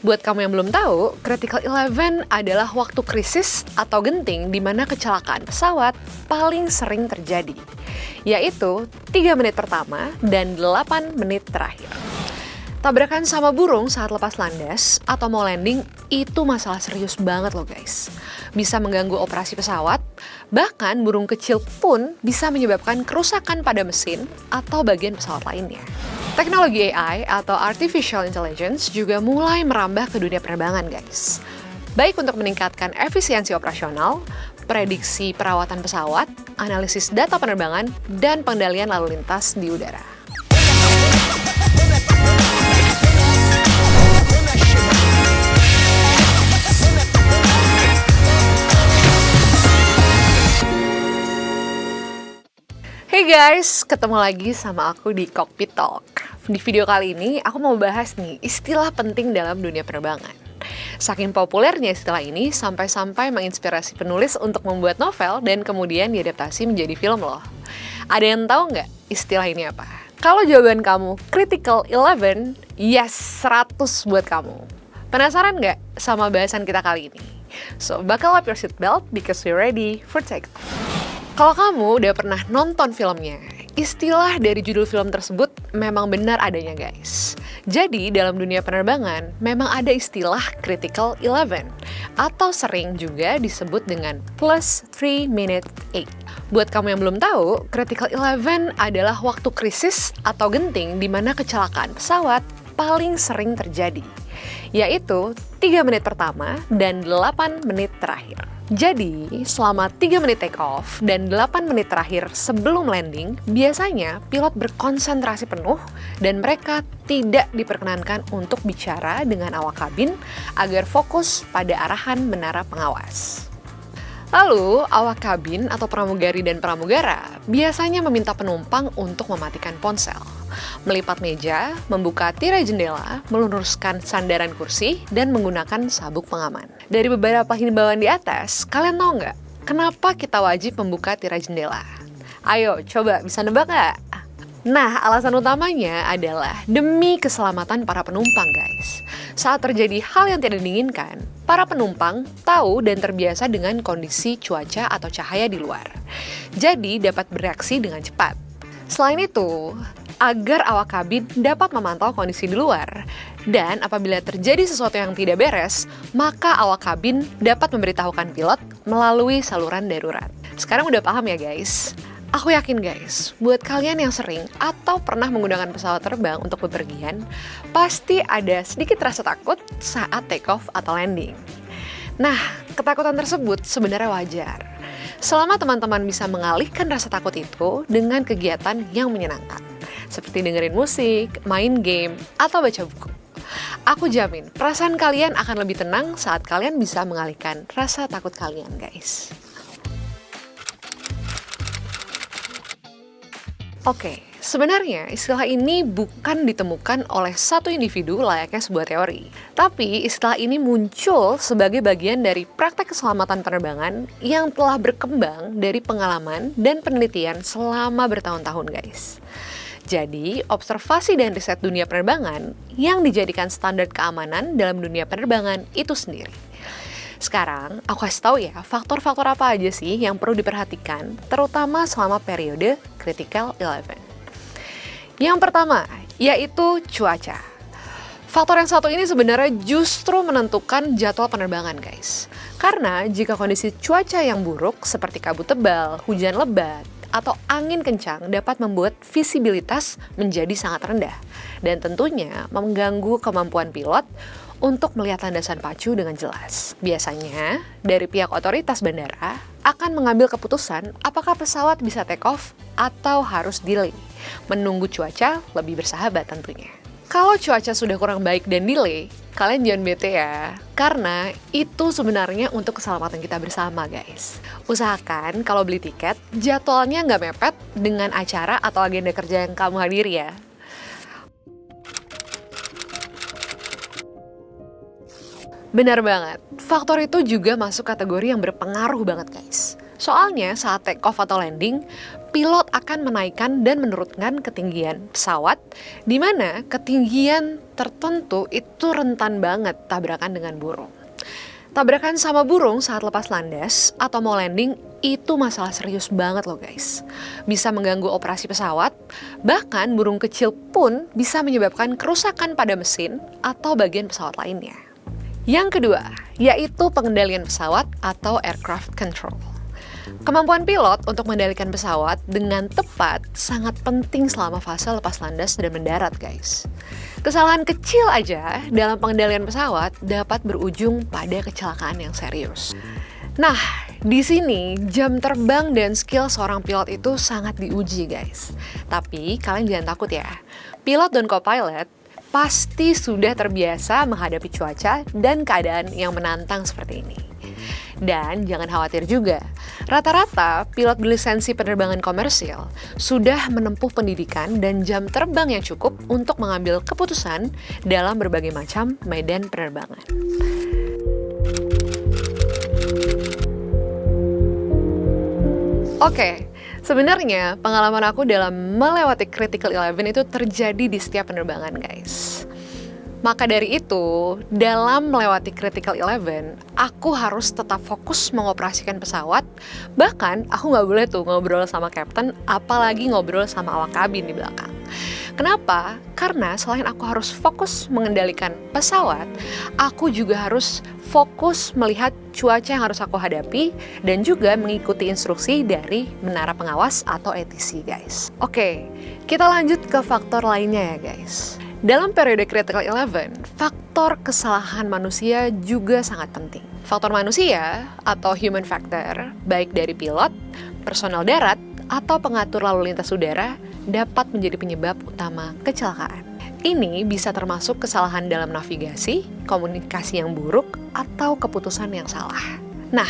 Buat kamu yang belum tahu, Critical Eleven adalah waktu krisis atau genting di mana kecelakaan pesawat paling sering terjadi, yaitu 3 menit pertama dan 8 menit terakhir. Tabrakan sama burung saat lepas landas atau mau landing itu masalah serius banget loh guys. Bisa mengganggu operasi pesawat, bahkan burung kecil pun bisa menyebabkan kerusakan pada mesin atau bagian pesawat lainnya. Teknologi AI atau Artificial Intelligence juga mulai merambah ke dunia penerbangan guys. Baik untuk meningkatkan efisiensi operasional, prediksi perawatan pesawat, analisis data penerbangan, dan pengendalian lalu lintas di udara. Hey guys, ketemu lagi sama aku di Cockpit Talk. Di video kali ini, aku mau bahas nih istilah penting dalam dunia penerbangan. Saking populernya istilah ini, sampai-sampai menginspirasi penulis untuk membuat novel dan kemudian diadaptasi menjadi film loh. Ada yang tahu nggak istilah ini apa? Kalau jawaban kamu Critical Eleven, yes, 100 buat kamu. Penasaran nggak sama bahasan kita kali ini? So, buckle up your seatbelt because we're ready for takeoff. Kalau kamu udah pernah nonton filmnya, istilah dari judul film tersebut memang benar adanya guys. Jadi dalam dunia penerbangan memang ada istilah Critical Eleven atau sering juga disebut dengan plus 3 minute 8. Buat kamu yang belum tahu, Critical Eleven adalah waktu krisis atau genting di mana kecelakaan pesawat paling sering terjadi, yaitu 3 menit pertama dan 8 menit terakhir. Jadi, selama 3 menit take off dan 8 menit terakhir sebelum landing, biasanya pilot berkonsentrasi penuh dan mereka tidak diperkenankan untuk bicara dengan awak kabin agar fokus pada arahan menara pengawas. Lalu, awak kabin atau pramugari dan pramugara biasanya meminta penumpang untuk mematikan ponsel, melipat meja, membuka tirai jendela, meluruskan sandaran kursi, dan menggunakan sabuk pengaman. Dari beberapa himbauan di atas, kalian tahu nggak kenapa kita wajib membuka tirai jendela? Ayo, coba bisa nebak nggak? Nah, alasan utamanya adalah demi keselamatan para penumpang, guys. Saat terjadi hal yang tidak diinginkan, para penumpang tahu dan terbiasa dengan kondisi cuaca atau cahaya di luar. Jadi, dapat bereaksi dengan cepat. Selain itu, agar awak kabin dapat memantau kondisi di luar, dan apabila terjadi sesuatu yang tidak beres, maka awak kabin dapat memberitahukan pilot melalui saluran darurat. Sekarang udah paham ya, guys? Aku yakin guys, buat kalian yang sering atau pernah menggunakan pesawat terbang untuk bepergian, pasti ada sedikit rasa takut saat take off atau landing. Nah, ketakutan tersebut sebenarnya wajar. Selama teman-teman bisa mengalihkan rasa takut itu dengan kegiatan yang menyenangkan, seperti dengerin musik, main game, atau baca buku. Aku jamin, perasaan kalian akan lebih tenang saat kalian bisa mengalihkan rasa takut kalian guys. Oke, sebenarnya istilah ini bukan ditemukan oleh satu individu layaknya sebuah teori. Tapi istilah ini muncul sebagai bagian dari praktek keselamatan penerbangan yang telah berkembang dari pengalaman dan penelitian selama bertahun-tahun guys. Jadi, observasi dan riset dunia penerbangan yang dijadikan standar keamanan dalam dunia penerbangan itu sendiri. Sekarang, aku kasih tahu ya, faktor-faktor apa aja sih yang perlu diperhatikan, terutama selama periode Critical Eleven. Yang pertama, yaitu cuaca. Faktor yang satu ini sebenarnya justru menentukan jadwal penerbangan, guys. Karena jika kondisi cuaca yang buruk, seperti kabut tebal, hujan lebat, atau angin kencang dapat membuat visibilitas menjadi sangat rendah. Dan tentunya mengganggu kemampuan pilot untuk melihat landasan pacu dengan jelas. Biasanya, dari pihak otoritas bandara akan mengambil keputusan apakah pesawat bisa take off atau harus delay. Menunggu cuaca lebih bersahabat tentunya. Kalau cuaca sudah kurang baik dan delay, kalian jangan bete ya. Karena itu sebenarnya untuk keselamatan kita bersama guys. Usahakan kalau beli tiket, jadwalnya nggak mepet dengan acara atau agenda kerja yang kamu hadiri ya. Benar banget, faktor itu juga masuk kategori yang berpengaruh banget guys. Soalnya saat take off atau landing, pilot akan menaikkan dan menurunkan ketinggian pesawat, di mana ketinggian tertentu itu rentan banget tabrakan dengan burung. Tabrakan sama burung saat lepas landas atau mau landing itu masalah serius banget loh guys. Bisa mengganggu operasi pesawat, bahkan burung kecil pun bisa menyebabkan kerusakan pada mesin atau bagian pesawat lainnya. Yang kedua, yaitu pengendalian pesawat atau aircraft control. Kemampuan pilot untuk mengendalikan pesawat dengan tepat sangat penting selama fase lepas landas dan mendarat, guys. Kesalahan kecil aja dalam pengendalian pesawat dapat berujung pada kecelakaan yang serius. Nah, di sini jam terbang dan skill seorang pilot itu sangat diuji, guys. Tapi kalian jangan takut ya. Pilot dan co-pilot pasti sudah terbiasa menghadapi cuaca dan keadaan yang menantang seperti ini. Dan jangan khawatir juga, rata-rata pilot berlisensi penerbangan komersil sudah menempuh pendidikan dan jam terbang yang cukup untuk mengambil keputusan dalam berbagai macam medan penerbangan. Oke, sebenarnya pengalaman aku dalam melewati Critical 11 itu terjadi di setiap penerbangan, guys. Maka dari itu, dalam melewati Critical 11, aku harus tetap fokus mengoperasikan pesawat. Bahkan, aku nggak boleh tuh ngobrol sama kapten, apalagi ngobrol sama awak kabin di belakang. Kenapa? Karena selain aku harus fokus mengendalikan pesawat, aku juga harus fokus melihat cuaca yang harus aku hadapi dan juga mengikuti instruksi dari menara pengawas atau ATC, guys. Oke, kita lanjut ke faktor lainnya ya, guys. Dalam periode Critical 11, faktor kesalahan manusia juga sangat penting. Faktor manusia atau human factor, baik dari pilot, personel darat, atau pengatur lalu lintas udara, dapat menjadi penyebab utama kecelakaan. Ini bisa termasuk kesalahan dalam navigasi, komunikasi yang buruk, atau keputusan yang salah. Nah,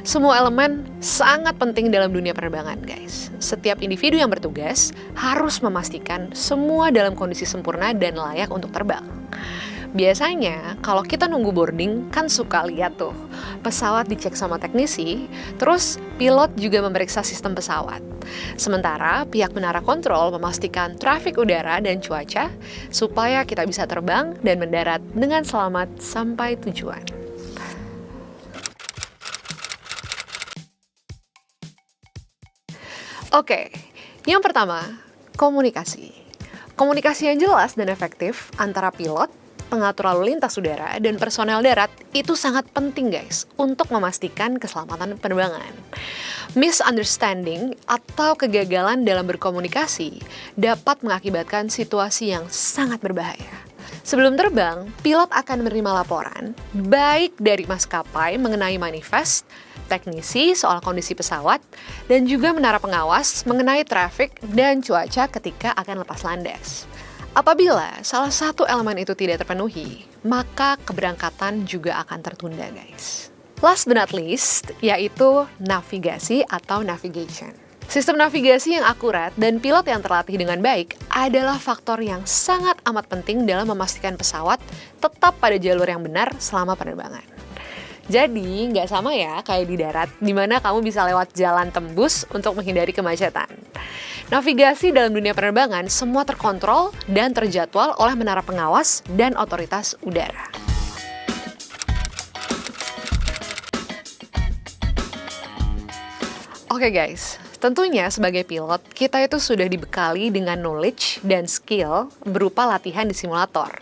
semua elemen sangat penting dalam dunia penerbangan, guys. Setiap individu yang bertugas harus memastikan semua dalam kondisi sempurna dan layak untuk terbang. Biasanya, kalau kita nunggu boarding, kan suka lihat tuh, pesawat dicek sama teknisi, terus pilot juga memeriksa sistem pesawat. Sementara, pihak menara kontrol memastikan trafik udara dan cuaca, supaya kita bisa terbang dan mendarat dengan selamat sampai tujuan. Oke, yang pertama, komunikasi. Komunikasi yang jelas dan efektif antara pilot, pengatur lalu lintas udara, dan personel darat itu sangat penting, guys, untuk memastikan keselamatan penerbangan. Misunderstanding atau kegagalan dalam berkomunikasi dapat mengakibatkan situasi yang sangat berbahaya. Sebelum terbang, pilot akan menerima laporan, baik dari maskapai mengenai manifest, teknisi soal kondisi pesawat, dan juga menara pengawas mengenai trafik dan cuaca ketika akan lepas landas. Apabila salah satu elemen itu tidak terpenuhi, maka keberangkatan juga akan tertunda, guys. Last but not least, yaitu navigasi atau navigation. Sistem navigasi yang akurat dan pilot yang terlatih dengan baik adalah faktor yang sangat amat penting dalam memastikan pesawat tetap pada jalur yang benar selama penerbangan. Jadi, nggak sama ya kayak di darat, di mana kamu bisa lewat jalan tembus untuk menghindari kemacetan. Navigasi dalam dunia penerbangan semua terkontrol dan terjadwal oleh menara pengawas dan otoritas udara. Oke guys, tentunya sebagai pilot, kita itu sudah dibekali dengan knowledge dan skill berupa latihan di simulator.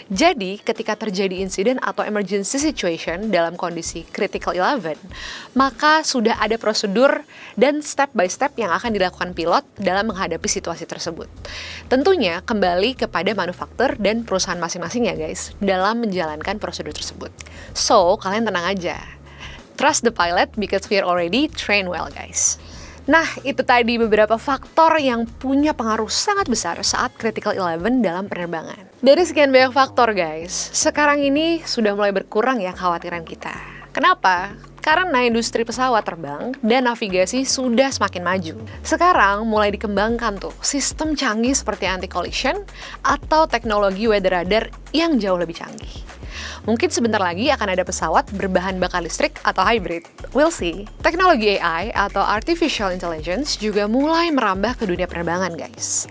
Jadi, ketika terjadi insiden atau emergency situation dalam kondisi Critical 11, maka sudah ada prosedur dan step by step yang akan dilakukan pilot dalam menghadapi situasi tersebut. Tentunya kembali kepada manufaktur dan perusahaan masing-masing ya guys, dalam menjalankan prosedur tersebut. So, kalian tenang aja. Trust the pilot because we are already trained well, guys. Nah, itu tadi beberapa faktor yang punya pengaruh sangat besar saat Critical 11 dalam penerbangan. Dari sekian banyak faktor, guys, sekarang ini sudah mulai berkurang ya kekhawatiran kita. Kenapa? Karena industri pesawat terbang dan navigasi sudah semakin maju. Sekarang mulai dikembangkan tuh sistem canggih seperti anti-collision atau teknologi weather radar yang jauh lebih canggih. Mungkin sebentar lagi akan ada pesawat berbahan bakar listrik atau hybrid. We'll see. Teknologi AI atau Artificial Intelligence juga mulai merambah ke dunia penerbangan, guys.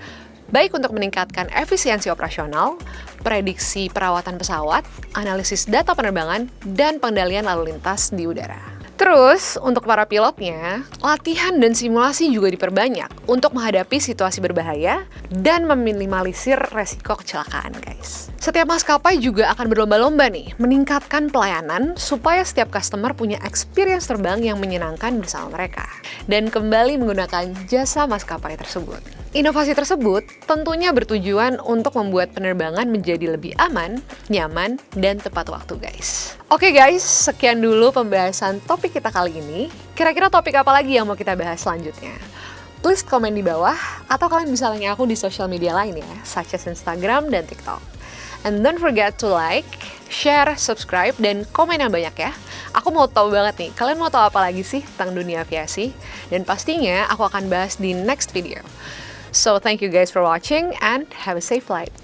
Baik untuk meningkatkan efisiensi operasional, prediksi perawatan pesawat, analisis data penerbangan, dan pengendalian lalu lintas di udara. Terus, untuk para pilotnya, latihan dan simulasi juga diperbanyak untuk menghadapi situasi berbahaya dan meminimalisir resiko kecelakaan, guys. Setiap maskapai juga akan berlomba-lomba nih, meningkatkan pelayanan supaya setiap customer punya experience terbang yang menyenangkan bersama mereka, dan kembali menggunakan jasa maskapai tersebut. Inovasi tersebut tentunya bertujuan untuk membuat penerbangan menjadi lebih aman, nyaman, dan tepat waktu, guys. Oke guys, sekian dulu pembahasan topik kita kali ini. Kira-kira topik apa lagi yang mau kita bahas selanjutnya? Please komen di bawah, atau kalian bisa tanya aku di sosial media lain ya, such as Instagram dan TikTok. And don't forget to like, share, subscribe, dan komen yang banyak ya. Aku mau tahu banget nih, kalian mau tahu apa lagi sih tentang dunia aviasi? Dan pastinya aku akan bahas di next video. So thank you guys for watching and have a safe flight.